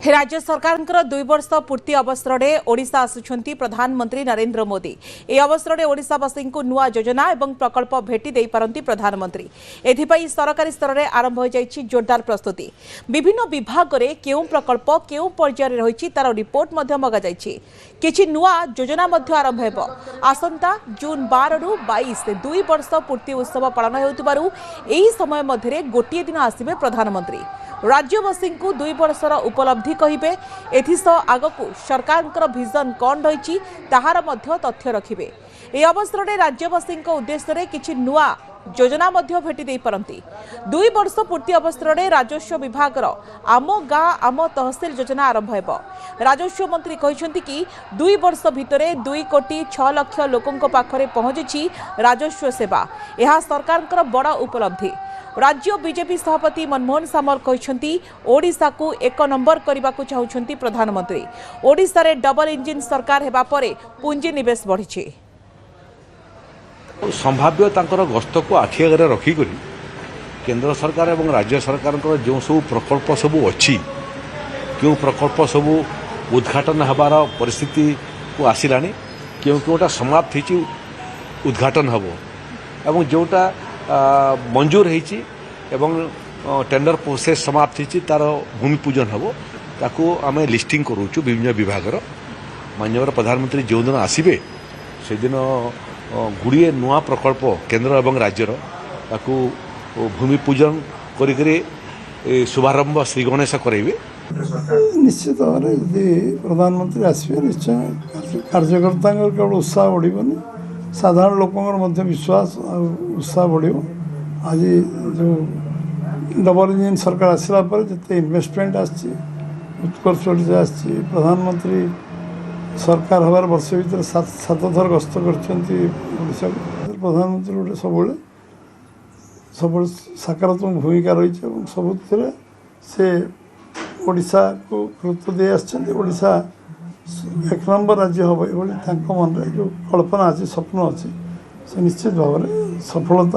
राज्य सरकार 2 वर्ष पूर्ति अवसर में ओडिशा आसुछंती प्रधानमंत्री नरेंद्र मोदी। ए अवसर में ओडिशावासी को नुआ योजना और प्रकल्प भेटी दे पारंती प्रधानमंत्री। एथिपाई सरकारी स्तर में आरंभ हो जाइछि जोरदार प्रस्तुति। विभिन्न विभाग में केउं प्रकल्प केउं पर्यायर रहिछि तार रिपोर्ट मध्य मगा जाइछि। किछि नुआ योजना मध्य आरंभ हेबो। आसंता जून 12 रु 22 2 वर्ष पूर्ति उत्सव पालन हेउतिबारु एही समय मध्य गोटे दिन आसिबे प्रधानमंत्री। राज्यवासी को 2 वर्षर उपलब्धि कहिबे। एथिसह आगकू सरकार विजन कौन रही ताहार मध्य तथ्य रखिबे। ए अवसर में राज्यवासी उद्देश्य किछि नुआ योजना मध्य भेटी दे पारंती। 2 वर्ष पूर्ति अवसर में राजस्व विभाग आम गाँ आम तहसिल योजना आरंभ हेबो। राजस्व मंत्री कहिसेंति कि 2 वर्ष भितरे 2 कोटी 6 लाख लोकंक पाखरे पहुंची राजस्व सेवा। यह सरकार बड़ उपलब्धि। राज्य बीजेपी सभापति मनमोहन सामल कहते ओडिशा को 1 नंबर करने को चाहते प्रधानमंत्री। ओडिशा रे डबल इंजिन सरकार हेबा परे पुंजी निवेश बढ़ी। संभाव्य गस्त को आखि आगे रखिक केंद्र सरकार और राज्य सरकार जो सब प्रकल्प सबू अच्छी क्यों प्रकल्प सबू उद्घाटन हबार परिस्थिति को आसला क्यों क्योंटा समाप्त हो उद्घाटन हम एवं जोटा मंजूर होती टेंडर प्रोसेस समाप्त होती तार भूमि पूजन हम ताकू आम लिस्टिंग करूँ विभिन्न विभाग माननीय प्रधानमंत्री जो दिन आसबे से दिन गुड़िए नुआ प्रकल्प केंद्र एवं राज्यर ताकू भूमि पूजन करी शुभारंभ श्री गणेश करेंगे। निश्चित भाव में यदि प्रधानमंत्री आसवे निश्चय कार्यकर्ता केवल उत्साह बढ़नी साधारण लोक विश्वास उत्साह बढ़। आज जो डबल इंजिन सरकार आसला जिते इन्वेस्टमेंट उत्कर्ष आसी प्रधानमंत्री सरकार हबार वर्ष भर 7 थर गस्त कर प्रधानमंत्री गोटे सब सकारात्मक भूमिका रही सब से ओडिशा को गुरुत्व दे आशा 1 नंबर राज्य हम ये मन में जो कल्पना अच्छी स्वप्न अच्छी से निश्चित भाव में सफलता